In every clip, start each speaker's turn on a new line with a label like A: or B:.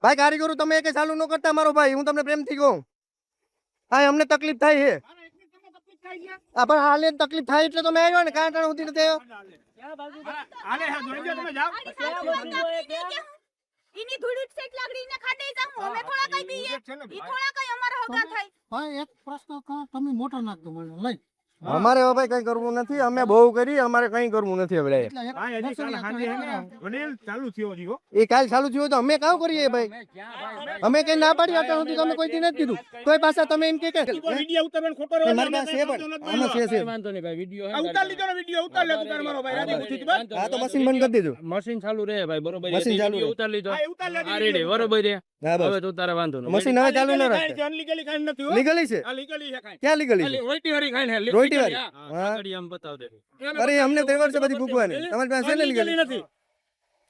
A: ભાઈ કારીગરો તમે કે ચાલુ ન કરતા મારો ભાઈ, હું તમને પ્રેમથી કહું. હા અમને તકલીફ થાય છે. હા પણ હાલે તકલીફ થાય એટલે તમે આવ્યો ને, કાંટા સુધી નથી આવ્યો.
B: इनी धूड़ी सेट लागड़ी ने खाडे जाऊ અમે થોડા કઈ બીએ ઈ થોડા કઈ અમારા હોગા થાય.
C: ભાઈ એક પ્રશ્ન તમે મોટો નાખ દો મને લઈ.
A: અમારે હવે કઈ કરવું નથી, અમે બહુ કરી, અમારે કઈ કરવું નથી હવે.
D: ચાલુ થયો જીવો
A: એ કાલ ચાલુ થયું તો અમે કામ કરીએ ભાઈ, અમે કઈ ના પાડી અત્યાર સુધી તમે કોઈ દી નથી કીધું. તોય પાછા તમે એમ કે
D: વિડિયો ઉતારવાનો ખોટો રહ્યો.
A: મારી પાસે છે પણ આમાં છે
E: વાંધો નહીં ભાઈ, વિડિયો
D: ઉતાર લીધો ને, વિડિયો ઉતાર લે તું મારો ભાઈ રાજી ઉઠી બસ.
A: હા તો મશીન બંધ કરી દેજો.
E: મશીન ચાલુ રહે ભાઈ, બરોબર.
A: મશીન ચાલુ રહે.
E: ઉતાર લીધો.
D: આ ઉતાર લે
E: આ રેડી બરોબર છે.
A: હા બસ
E: હવે તો તારે વાંધો નહીં.
A: મશીન હવે ચાલુ ન રાખે.
D: અનલીગલી કાઈ નથી હો.
A: લીગલી છે?
D: આ લીગલી છે કાઈ.
A: ક્યાં લીગલી છે?
E: રોઈટી વાળી ખાઈને
A: રોઈટી વાળી?
E: હા આગળ આમ બતાવ દે.
A: અરે અમને તો વર્ષે બધી ભૂકવાની. તમારી પાસે છે ને લીગલી?
D: નથી.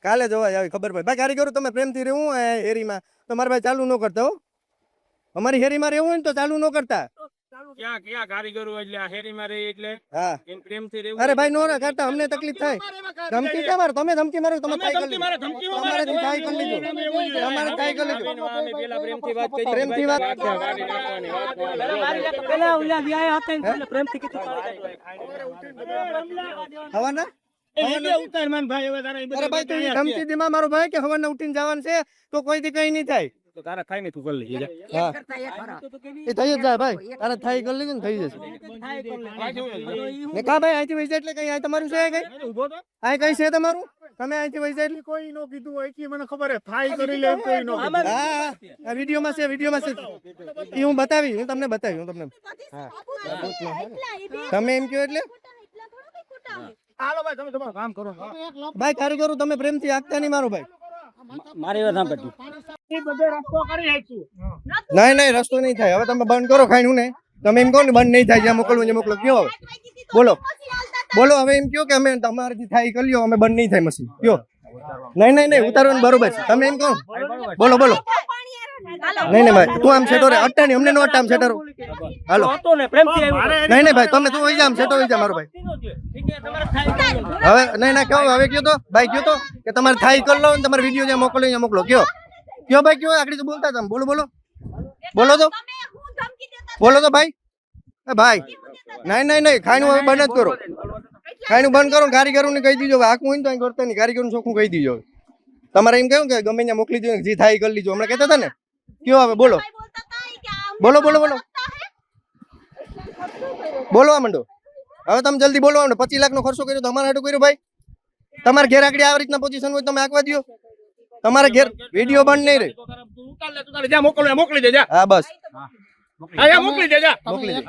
A: કાલે જોવા આવી ખબર પડે. ભાઈ કારીગરો તમે પ્રેમથી રહેવું હેરીમાં તો મારા ભાઈ ચાલુ ન કરતા હો. અમારી હેરીમાં રહેવું હોય ને તો ચાલુ ન કરતા.
E: ક્યાં ક્યાં કારીગરો એટલે આ હેરીમાં રહે એટલે
A: હા
E: એમ પ્રેમથી રહેવું.
A: અરે ભાઈ નો કરતા, અમને તકલીફ થાય. ધમકી કે મારો, તમે ધમકી મારો, તમે થાય કરી
D: મારે
A: લીધો.
D: ધમકી
A: તમારે થાય કરી લીધો, તમારે થાય કરી લીધો.
E: અમે પેલા પ્રેમથી વાત કરી.
A: પ્રેમથી વાત
C: પેલા ઓલા વ્યાય હતા ને પ્રેમથી કીધું.
A: હવાના
D: એ વિડિયો ઉતાર માન ભાઈ હવે તારે
A: અરે ભાઈ તું ધમકી દીમાં મારો ભાઈ કે હવાના ઉઠીને જવાનું છે તો કોઈ દી કઈ નહીં થાય.
E: તો તારા થાય ને તું કરી લેજે.
A: હા એ થઈ જ જાય ભાઈ, તારે થાય કરી લેજો ને થઈ જશે. ને કા ભાઈ અહીંથી વહી જાય એટલે કઈ આ તમારું છે કઈ? આ કઈ છે તમારું? તમે અહીંથી વહી જાય એટલે
D: કોઈ નો કીધું હોય કે મને ખબર હે થાય કરી લે કોઈ નો.
A: હા આ વિડીયોમાં છે, વિડીયોમાં છે. એ હું બતાવી, હું તમને બતાવી, હું તમને. હા તમે એમ કહો એટલે
D: હાલો ભાઈ તમે તમારું કામ કરો.
A: ભાઈ કારીગરો તમે પ્રેમથી આગતા નહીં મારો ભાઈ.
E: મારી વાત સાંભળ.
D: એ બધે રસ્તો કરી હાચું.
A: નહીં નહીં રસ્તો નહીં થાય. હવે તમે બંધ કરો ખાઈને ને, તમે એમ કહો ને બંધ નહીં થાય, જ્યાં મોકલવું ત્યાં મોકલો. કયો હવે બોલો બોલો, હવે એમ કહો કે અમે તમારાથી થાય કરી લ્યો, અમે બંધ નહીં થાય મશીન. કયો નહીં નહીં નહીં ઉતારવાનું બરોબર છે. તમે એમ કહો બોલો બોલો. નહીં નહીં ભાઈ તું આમ સેટો રે, અટ્ટા નહીં અમને નો અટ્ટા, આમ સેટો હાલો. નહીં નહીં ભાઈ તમે તું વહી જા, આમ સેટો વહી જા મારો ભાઈ. હવે નહીં ના કયો હવે કયો તો ભાઈ, કયો તો કે તમારે થાય કરી લો ને, તમારે વિડીયો જ્યાં મોકલો ત્યાં મોકલો. કયો કયો ભાઈ કયો, આગળ તો બોલતા તમે બોલો બોલો બોલો તો બોલો તો ભાઈ. ભાઈ નહીં નહીં નહીં ખાવાનું હવે બંધ જ કરો, ખાવાનું બંધ કરો. કારીગરોને કહી દીજો આખું હોય ને તો અહીં કરતા નહીં, કારીગરોને ચોખ્ખું કહી દીજો. તમારે એમ કહ્યું કે ગમે ત્યાં મોકલી દો, જે થાય કરી લીજો. હમણાં કહેતા હતા ને, કયો હવે બોલો બોલો બોલો બોલો બોલવા માંડો. હવે તમે જલ્દી બોલવા માંડો. 25 લાખનો ખર્ચો કર્યો તો અમારે હાટું કર્યો ભાઈ. તમારે ઘેર આગળ આવી રીતના પોઝિશન હોય તમે આંકવા દો. તમારે ઘેર વિડીયો બંધ નહીં રહે.
D: ઉતાર લે તું તારે જા મોકલો મોકલી દે જા.
A: હા બસ
D: હા મોકલી દે જા.
A: મોકલી દે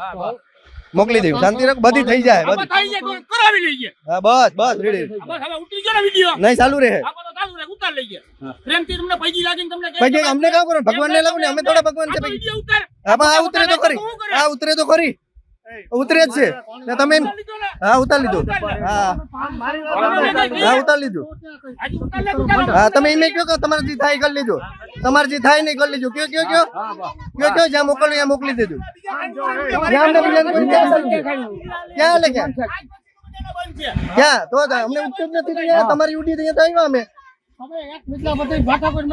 A: મોકલી દે, શાંતિ રાખ, બધી થઈ જાય બધી.
D: થઈ જાય તો કરાવી લઈએ.
A: હા બસ બસ રેડી.
D: બસ હવે ઉતરી ગયો ને વિડિયો.
A: નહીં ચાલુ રહે.
D: આ તો ચાલુ રહે, ઉતાર લઈએ. પ્રેમથી તમને પૈકી લાગીને તમને
A: ભાઈ અમને કામ કરો, ભગવાન ને લાગુ ને, અમે થોડા ભગવાન છે ભાઈ.
D: વિડિયો ઉતાર.
A: હા પણ આ ઉતરે તો ખરી, આ ઉતરે તો ખરી, ઉતરે જ છે ને. તમે એમ હા ઉતાર લીધું. હા હા ઉતાર લીધું.
D: આજે ઉતાર લે તું ચાલો.
A: હા તમે એમ કહો કે તમારે જે થાય કરી લેજો, તમારે જે થાય નહીં કરી લેજો. કયો કયો કયો કયો કયો જ્યાં મોકલો ત્યાં મોકલી દેજો. જ્યાં અમને બીજાને કોઈ ક્યાં લે ક્યાં ક્યાં તો અમને ઉત્તર નથી, તમારી ઉડી ત્યાં તો આવ્યા અમે.
C: હવે એક મિનિટ બધા ભાટા પર